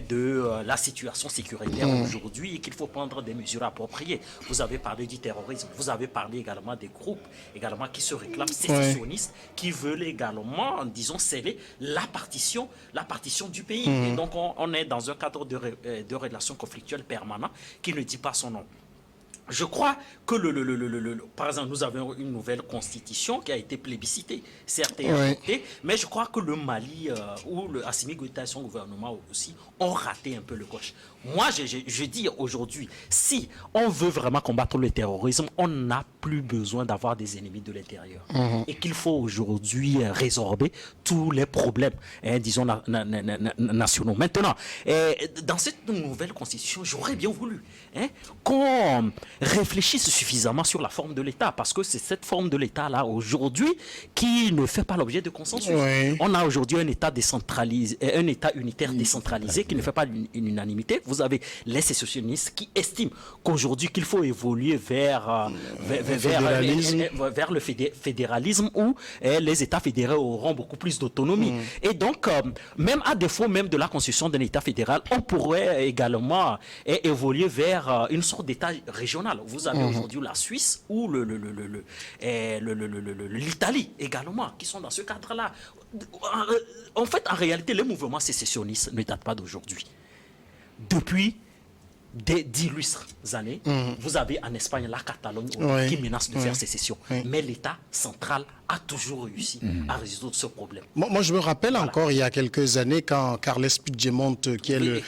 de la situation sécuritaire aujourd'hui et qu'il faut prendre des mesures appropriées. Vous avez parlé du terrorisme, vous avez parlé également des groupes également qui se réclament sécessionnistes, qui veulent également, disons, sceller la partition du pays. Et donc on est dans un cadre de relations conflictuelles permanent qui ne dit pas son nom. Je crois que par exemple, nous avons une nouvelle constitution qui a été plébiscitée, certes et adoptée, mais je crois que le Mali ou le Assimi Goïta et son gouvernement aussi ont raté un peu le coche. Moi, je dis aujourd'hui, si on veut vraiment combattre le terrorisme, on n'a plus besoin d'avoir des ennemis de l'intérieur. Et qu'il faut aujourd'hui résorber tous les problèmes, disons, nationaux. Maintenant, dans cette nouvelle constitution, j'aurais bien voulu qu'on réfléchisse suffisamment sur la forme de l'État, parce que c'est cette forme de l'État-là, aujourd'hui, qui ne fait pas l'objet de consensus. On a aujourd'hui un État décentralisé, un État unitaire décentralisé qui ne fait pas l'unanimité. Vous avez les sécessionnistes qui estiment qu'aujourd'hui, qu'il faut évoluer vers le fédéralisme où les États fédérés auront beaucoup plus d'autonomie. Et donc, même à défaut même de la constitution d'un État fédéral, on pourrait également évoluer vers une sorte d'État régional. Vous avez aujourd'hui la Suisse ou l'Italie également, qui sont dans ce cadre-là. En fait, en réalité, les mouvements sécessionnistes ne datent pas d'aujourd'hui. Depuis des 10 illustres années, vous avez en Espagne la Catalogne qui menace de faire sécession. Mais l'État central a toujours réussi à résoudre ce problème. Moi, je me rappelle encore, il y a quelques années, quand Carles Puigdemont, qui est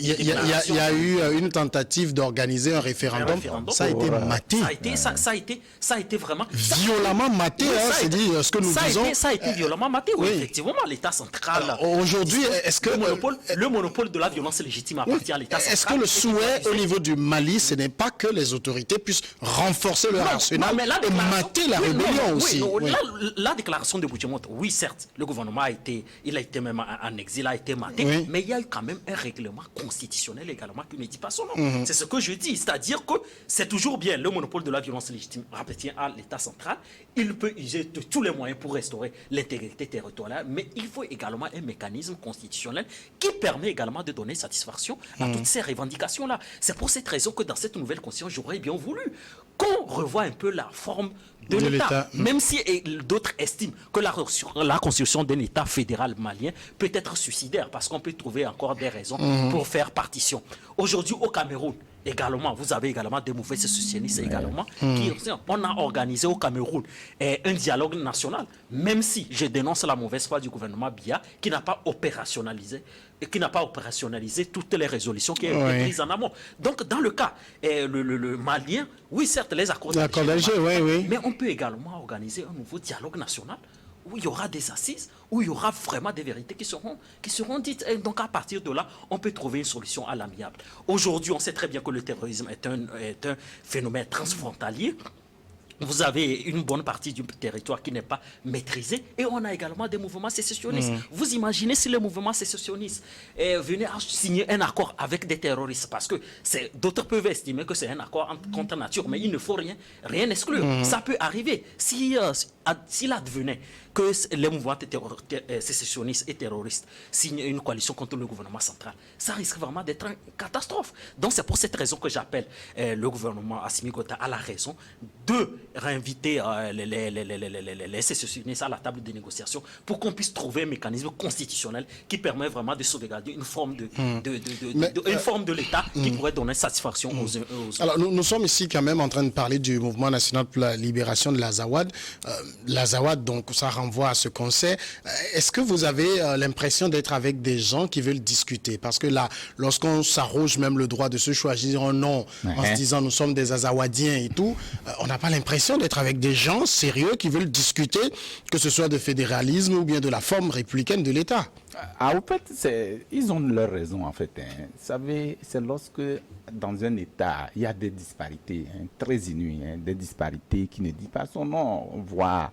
il y a eu une tentative d'organiser un référendum. Ça a été maté. Ça a été vraiment... violemment maté, c'est dit ce que nous disons. Ça a été violemment maté, oui, effectivement, l'État central... Aujourd'hui, est-ce que... Le monopole de la violence légitime appartient à l'État central. Est-ce que le souhait au niveau du Mali, ce n'est pas que les autorités puissent renforcer leur arsenal et mater la rébellion aussi? La déclaration de Puigdemont, oui, certes, le gouvernement a été même en exil, a été maté, mais il y a eu quand même un règlement constitutionnel également qui ne dit pas son nom. C'est ce que je dis, c'est-à-dire que c'est toujours bien le monopole de la violence légitime appartient à l'État central. Il peut user de tous les moyens pour restaurer l'intégrité territoriale, mais il faut également un mécanisme constitutionnel qui permet également de donner satisfaction à toutes ces revendications-là. C'est pour cette raison que dans cette nouvelle constitution, j'aurais bien voulu qu'on revoie un peu la forme de l'État, même si d'autres estiment que la constitution d'un État fédéral malien peut être suicidaire, parce qu'on peut trouver encore des raisons pour faire partition. Aujourd'hui, au Cameroun, également, vous avez également des mouvements sécessionnistes également. On a organisé au Cameroun un dialogue national, même si je dénonce la mauvaise foi du gouvernement Biya, qui n'a pas opérationnalisé toutes les résolutions qui ont été prises en amont. Donc, dans le cas, le malien, oui, certes, les accords d'Alger, mais on peut également organiser un nouveau dialogue national où il y aura des assises, où il y aura vraiment des vérités qui seront dites. Et donc à partir de là, on peut trouver une solution à l'amiable. Aujourd'hui, on sait très bien que le terrorisme est un phénomène transfrontalier. Vous avez une bonne partie du territoire qui n'est pas maîtrisé et on a également des mouvements sécessionnistes. Vous imaginez si les mouvements sécessionnistes venaient à signer un accord avec des terroristes, parce que d'autres peuvent estimer que c'est un accord contre nature, mais il ne faut rien exclure. Ça peut arriver. S'il advenait que les mouvements sécessionnistes et terroristes signent une coalition contre le gouvernement central, ça risque vraiment d'être une catastrophe. Donc c'est pour cette raison que j'appelle le gouvernement Assimi Goïta à la raison de réinviter les sécessionnistes à la table de négociation pour qu'on puisse trouver un mécanisme constitutionnel qui permet vraiment de sauvegarder une forme de l'État qui pourrait donner satisfaction aux autres. Alors nous sommes ici quand même en train de parler du mouvement national pour la libération de l'Azawad. L'Azawad, donc ça renvoie à ce qu'on sait. Est-ce que vous avez l'impression d'être avec des gens qui veulent discuter? Parce que là, lorsqu'on s'arroge même le droit de se choisir un nom en se disant nous sommes des Azawadiens et tout, on n'a pas l'impression d'être avec des gens sérieux qui veulent discuter, que ce soit de fédéralisme ou bien de la forme républicaine de l'État. En fait, ils ont leur raison en fait. Vous savez, c'est lorsque dans un État, il y a des disparités très inouïes, des disparités qui ne disent pas son nom. On voit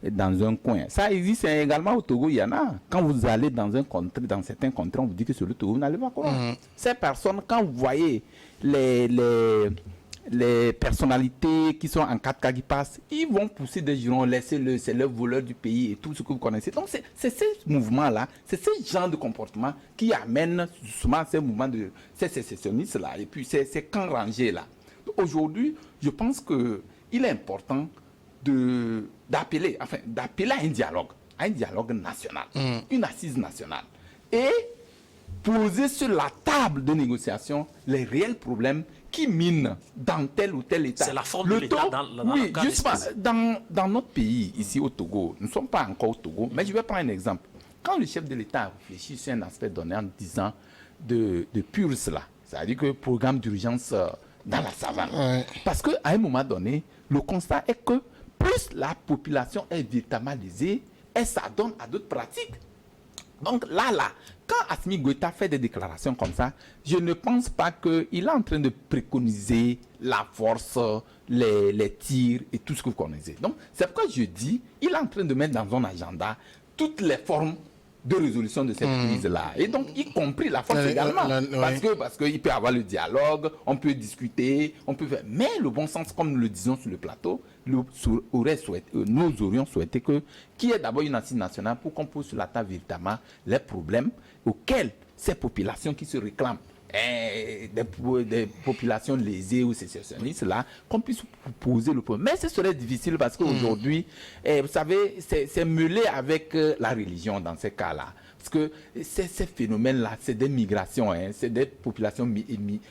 dans un coin. Ça existe également au Togo, il y en a. Quand vous allez dans un contrée, dans certains contrées, on vous dit que c'est le Togo, vous n'allez pas croire. Ces personnes, quand vous voyez les personnalités qui sont en 4K qui passent, ils vont pousser des jurons, laissez-le, c'est le voleur du pays et tout ce que vous connaissez. Donc c'est ces mouvements-là, c'est ce genre de comportement qui amène souvent ces mouvements de ces sécessionnistes-là et puis ces camps rangés-là. Aujourd'hui, je pense qu'il est important d'appeler à un dialogue national, une assise nationale et poser sur la table de négociation les réels problèmes qui minent dans tel ou tel État. C'est la forme de l'État oui, justement, dans notre pays, ici au Togo, nous ne sommes pas encore au Togo, mais je vais prendre un exemple. Quand le chef de l'État a réfléchi sur un aspect donné en disant de pur cela, c'est-à-dire que programme d'urgence dans la savane. Parce qu'à un moment donné, le constat est que plus la population est véritablement lésée, et ça donne à d'autres pratiques. Donc là, quand Assimi Goïta fait des déclarations comme ça, je ne pense pas qu'il est en train de préconiser la force, les tirs et tout ce que vous connaissez. Donc c'est pourquoi je dis, il est en train de mettre dans son agenda toutes les formes de résolution de cette crise-là. Et donc, y compris la force également. Parce qu'il peut y avoir le dialogue, on peut discuter, on peut faire. Mais le bon sens, comme nous le disons sur le plateau, nous aurions souhaité qu'il y ait d'abord une assise nationale pour qu'on pose sur la table véritablement les problèmes auxquels ces populations qui se réclament, des populations lésées ou sécessionnistes là, qu'on puisse poser le problème. Mais ce serait difficile parce qu'aujourd'hui, vous savez, c'est mêlé avec la religion dans ces cas-là. Parce que ces phénomènes-là, c'est des migrations, c'est des populations,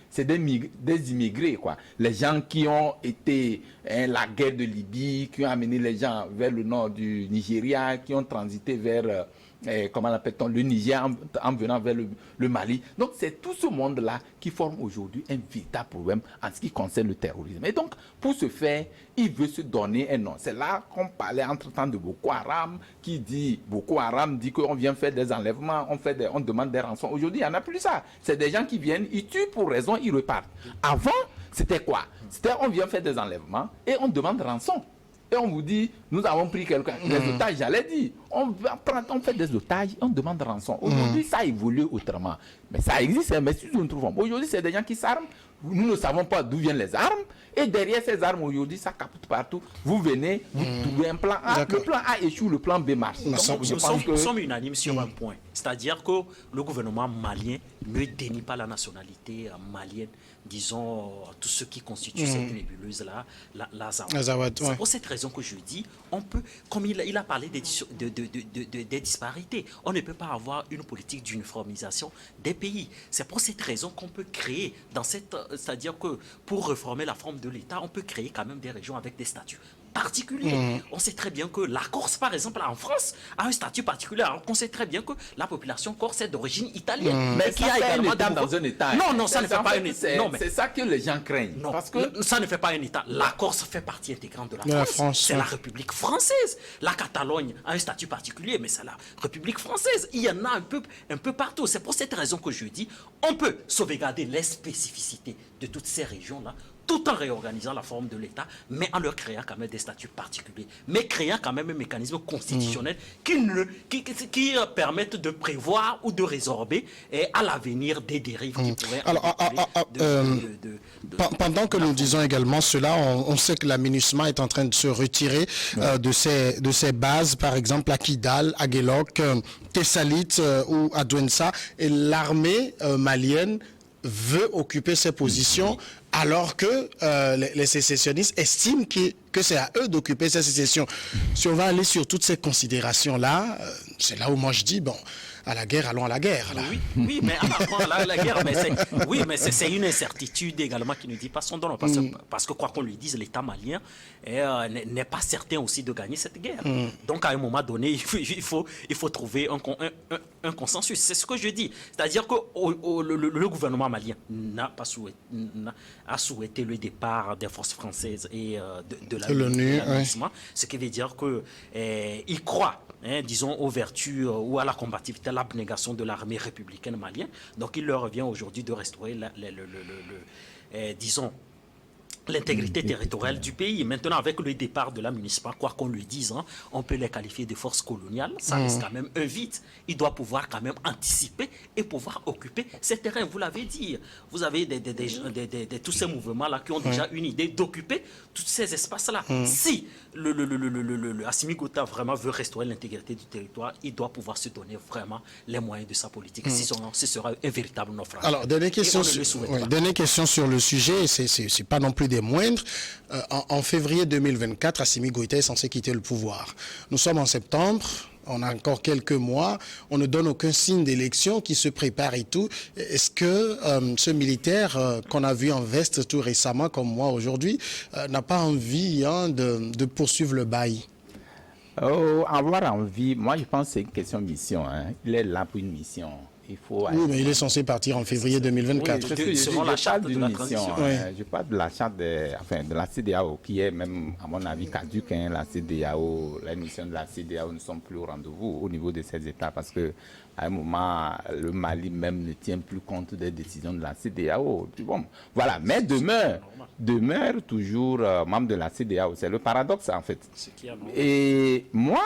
c'est des immigrés, quoi. Les gens qui ont été, la guerre de Libye, qui ont amené les gens vers le nord du Nigeria, qui ont transité vers... comment l'appelle-t-on, le Niger en venant vers le Mali. Donc c'est tout ce monde-là qui forme aujourd'hui un véritable problème en ce qui concerne le terrorisme. Et donc pour ce faire, il veut se donner un nom. C'est là qu'on parlait entre-temps de Boko Haram, Boko Haram dit qu'on vient faire des enlèvements, on demande des rançons. Aujourd'hui, il n'y en a plus ça. C'est des gens qui viennent, ils tuent pour raison, ils repartent. Avant, c'était quoi? C'était on vient faire des enlèvements et on demande rançon. Et on vous dit, nous avons pris quelqu'un. Les otages, j'allais dire, on fait des otages, on demande rançon. Aujourd'hui, ça évolue autrement. Mais ça existe, mais si nous nous trouvons. Aujourd'hui, c'est des gens qui s'arment. Nous ne savons pas d'où viennent les armes. Et derrière ces armes, aujourd'hui, ça capte partout. Vous venez, vous trouvez un plan A. Le plan A échoue, le plan B marche. Nous sommes unanimes sur un point. C'est-à-dire que le gouvernement malien ne dénie pas la nationalité malienne, disons, tout ce qui constitue cette nébuleuse-là, l'Azawad. C'est pour cette raison que je dis, on peut, comme il a parlé des disparités, on ne peut pas avoir une politique d'uniformisation des pays. C'est pour cette raison qu'on peut créer, c'est-à-dire que pour reformer la forme de l'État, on peut créer quand même des régions avec des statuts particulier. On sait très bien que la Corse, par exemple, en France, a un statut particulier. Alors qu'on sait très bien que la population corse est d'origine italienne. Mais qui a également dans un État. Non, ça ne fait pas un État. C'est ça que les gens craignent. Non, parce que ça ne fait pas un État. La Corse fait partie intégrante de la France. France. C'est la République française. La Catalogne a un statut particulier, mais c'est la République française. Il y en a un peu partout. C'est pour cette raison que je dis, on peut sauvegarder les spécificités de toutes ces régions-là, tout en réorganisant la forme de l'État, mais en leur créant quand même des statuts particuliers, mais créant quand même un mécanisme constitutionnel qui permettent de prévoir ou de résorber à l'avenir des dérives qui pourraient... Alors, pendant que nous disons également cela, on sait que la MINUSMA est en train de se retirer de ses bases, par exemple à Kidal, à Guelok, Tessalit ou à Douenza, et l'armée malienne veut occuper ces positions alors que les sécessionnistes estiment que c'est à eux d'occuper ces sécessions. Si on va aller sur toutes ces considérations-là, c'est là où moi je dis, bon, à la guerre, allons à la guerre. Là. Oui, mais à la guerre, c'est une incertitude également qui ne dit pas son nom. Parce que quoi qu'on lui dise, l'État malien n'est pas certain aussi de gagner cette guerre. Donc à un moment donné, il faut trouver un consensus. C'est ce que je dis. C'est-à-dire que le gouvernement malien a souhaité le départ des forces françaises et de l'ONU, ce qui veut dire qu'il croit, disons, aux vertus ou à la combativité, à l'abnégation de l'armée républicaine malienne. Donc il leur revient aujourd'hui de restaurer disons, l'intégrité territoriale du pays. Maintenant, avec le départ de la MINUSMA, quoi qu'on lui dise, on peut les qualifier de forces coloniales. Ça reste quand même un vide. Il doit pouvoir quand même anticiper et pouvoir occuper ces terrains. Vous l'avez dit. Vous avez tous ces mouvements-là qui ont déjà une idée d'occuper tous ces espaces-là. Si Assimi Goïta vraiment veut restaurer l'intégrité du territoire, il doit pouvoir se donner vraiment les moyens de sa politique. Sinon, ce sera un véritable naufrage. Alors, dernière question sur le sujet, c'est pas non plus des moindres. En février 2024, Assimi Goïta est censé quitter le pouvoir. Nous sommes en septembre, on a encore quelques mois, on ne donne aucun signe d'élection qui se prépare et tout. Est-ce que ce militaire qu'on a vu en veste tout récemment, comme moi aujourd'hui, n'a pas envie de poursuivre le bail? Avoir envie, moi je pense que c'est une question de mission. Il est là pour une mission. Oui, mais il est censé partir en février 2024. Oui, selon la charte de la transition. Je parle de la charte de la CEDEAO, qui est même, à mon avis, caduque. La CEDEAO, la mission de la CEDEAO ne sont plus au rendez-vous au niveau de ces États, parce que à un moment, le Mali même ne tient plus compte des décisions de la CEDEAO. Bon, voilà, mais demeure toujours membre de la CEDEAO. C'est le paradoxe, en fait. Et moi,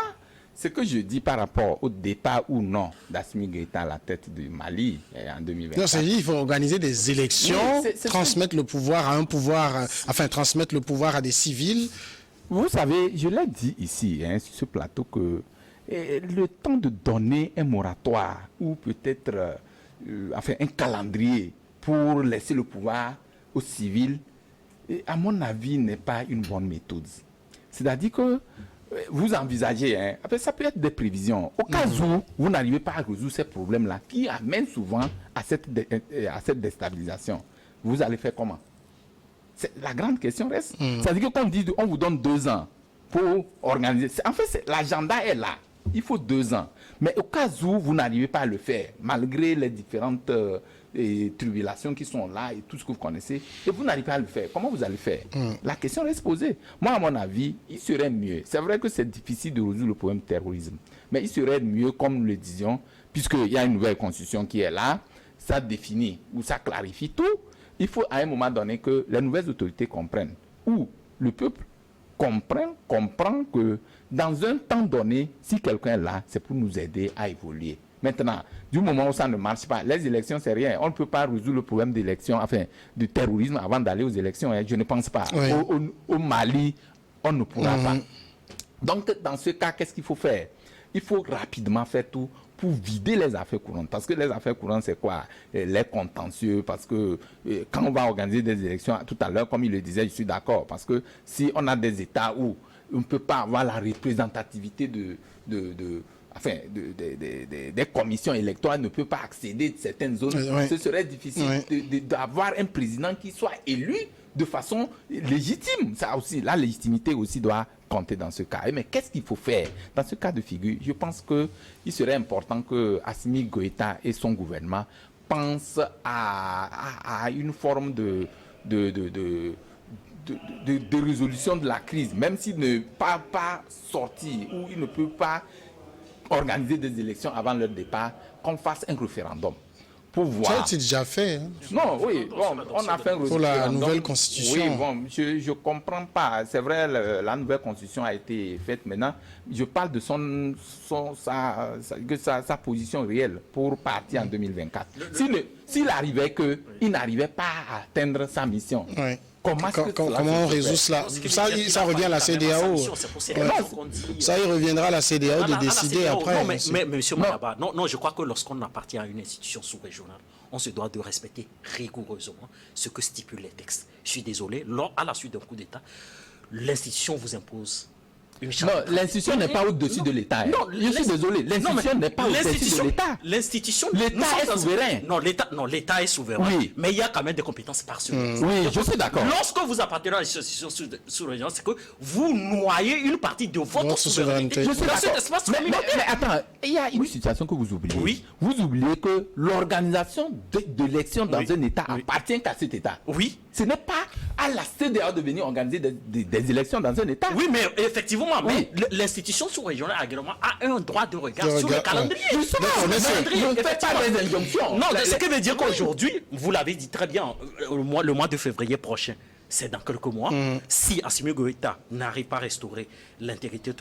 ce que je dis par rapport au départ ou non d'Assimi Goïta à la tête du Mali en 2024. Non, c'est dit, il faut organiser des élections, transmettre le pouvoir à transmettre le pouvoir à des civils. Vous savez, je l'ai dit ici, sur ce plateau, que le temps de donner un moratoire ou peut-être un calendrier pour laisser le pouvoir aux civils, à mon avis, n'est pas une bonne méthode. C'est-à-dire que vous envisagez, ça peut être des prévisions. Au cas où vous n'arrivez pas à résoudre ces problèmes-là, qui amènent souvent à cette déstabilisation, vous allez faire comment? La grande question reste. C'est-à-dire que quand on dit on vous donne 2 ans pour organiser, en fait, l'agenda est là. Il faut 2 ans. Mais au cas où vous n'arrivez pas à le faire, malgré les différentes tribulations qui sont là et tout ce que vous connaissez, et vous n'arrivez pas à le faire, comment vous allez faire? La question reste posée. Moi, à mon avis, il serait mieux. C'est vrai que c'est difficile de résoudre le problème du terrorisme, mais il serait mieux, comme nous le disions, puisqu'il y a une nouvelle constitution qui est là, ça définit ou ça clarifie tout. Il faut à un moment donné que les nouvelles autorités comprennent, ou le peuple comprend que dans un temps donné, si quelqu'un est là, c'est pour nous aider à évoluer. Maintenant, du moment où ça ne marche pas, les élections, c'est rien. On ne peut pas résoudre le problème d'élection, du terrorisme avant d'aller aux élections. Je ne pense pas. Oui. Au Mali, on ne pourra pas. Donc, dans ce cas, qu'est-ce qu'il faut faire? Il faut rapidement faire tout pour vider les affaires courantes. Parce que les affaires courantes, c'est quoi? Les contentieux. Parce que quand on va organiser des élections, tout à l'heure, comme il le disait, je suis d'accord. Parce que si on a des États où on ne peut pas avoir la représentativité des commissions électorales, ne peut pas accéder à certaines zones, ce serait difficile d'avoir un président qui soit élu de façon légitime. Ça aussi, la légitimité aussi doit compter dans ce cas. Mais qu'est-ce qu'il faut faire dans ce cas de figure? Je pense qu'il serait important que Assimi Goïta et son gouvernement pensent à une forme de résolution de la crise, même s'il ne peut pas sortir ou il ne peut pas organiser des élections avant leur départ, qu'on fasse un référendum. Pour voir. Ça, c'est déjà fait. Hein. Non, oui, bon, on a fait un référendum. Pour la nouvelle constitution. Oui, bon, je ne comprends pas. C'est vrai, la nouvelle constitution a été faite maintenant. Je parle de sa position réelle pour partir en 2024. S'il arrivait qu'il n'arrivait pas à atteindre sa mission. Oui. Comment on résout cela? Ça revient à la CEDEAO. Ça, il reviendra à la CEDEAO de décider après. Non, mais monsieur Madaba, non, je crois que lorsqu'on appartient à une institution sous-régionale, on se doit de respecter rigoureusement ce que stipulent les textes. Je suis désolé, à la suite d'un coup d'État, l'institution vous impose une charte. Non, l'institution n'est pas au-dessus de l'État. Non, je suis désolé, l'institution n'est pas au-dessus de l'État. L'État est souverain. Non, l'État est souverain. Oui. Mais il y a quand même des compétences partielles. Oui, je suis d'accord. Lorsque vous appartenez à l'institution sous-régionale, c'est que vous noyez une partie de votre souveraineté. Je suis d'accord. Mais attends, il y a une situation que vous oubliez. Oui. Vous oubliez que l'organisation d'élections dans un État appartient qu'à cet État. Oui. Ce n'est pas à la CEDEAO de venir organiser des élections dans un État. Oui, mais effectivement, l'institution sous-régionale également a un droit de regard sur le calendrier. Justement, ne faites pas des injonctions. Non, ce qui veut dire qu'aujourd'hui, vous l'avez dit très bien, le mois de février prochain, c'est dans quelques mois, si Assimi Goïta n'arrive pas à restaurer l'intégrité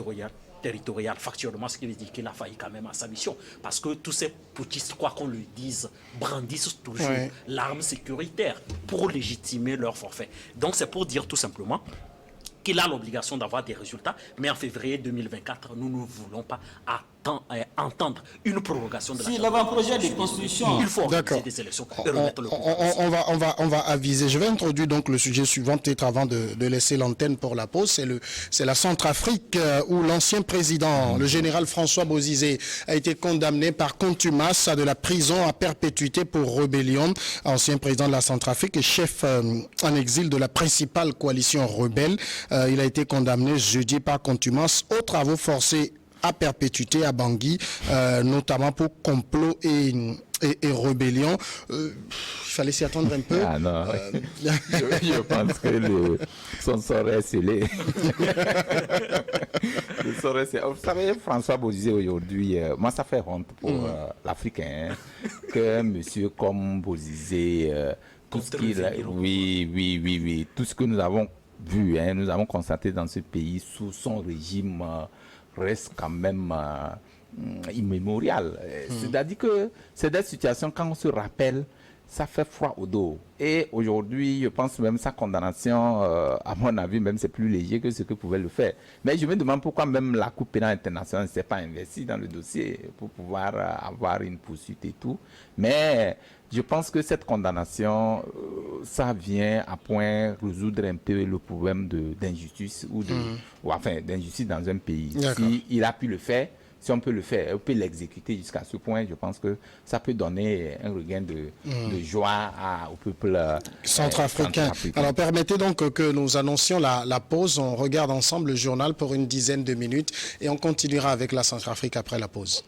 territoriale factuellement, ce qui veut dire qu'il a failli quand même à sa mission. Parce que tous ces putschistes, quoi qu'on le dise, brandissent toujours l'arme sécuritaire pour légitimer leur forfait. Donc c'est pour dire tout simplement qu'il a l'obligation d'avoir des résultats, mais en février 2024, nous ne voulons pas entendre une prorogation de la... Si l'avant-projet de constitution... Il faut organiser des élections et remettre le on va aviser. Je vais introduire donc le sujet suivant, peut-être avant de laisser l'antenne pour la pause. C'est la Centrafrique, où l'ancien président, le général François Bozizé, a été condamné par contumace à de la prison à perpétuité pour rébellion. Ancien président de la Centrafrique et chef en exil de la principale coalition rebelle. Il a été condamné jeudi par contumace aux travaux forcés à perpétuité à Bangui, notamment pour complot et rébellion. Il fallait s'y attendre un peu. Ah non, je pense que son sort est scellé. Le sort est scellé. Vous savez, François Bozizé aujourd'hui, moi ça fait honte pour l'Afrique, que monsieur comme Bozizé, tout ce que nous avons vu, nous avons constaté dans ce pays sous son régime reste quand même immémorial. C'est-à-dire que c'est des situations, quand on se rappelle, ça fait froid au dos. Et aujourd'hui, je pense même sa condamnation, à mon avis, même c'est plus léger que ce que pouvait le faire. Mais je me demande pourquoi même la Cour pénale internationale ne s'est pas investie dans le dossier pour pouvoir avoir une poursuite et tout. Mais je pense que cette condamnation, ça vient à point résoudre un peu le problème d'injustice ou d'injustice dans un pays. S'il a pu le faire, si on peut le faire, on peut l'exécuter jusqu'à ce point, je pense que ça peut donner un regain de joie au peuple centrafricain. Alors permettez donc que nous annoncions la pause. On regarde ensemble le journal pour une dizaine de minutes et on continuera avec la Centrafrique après la pause.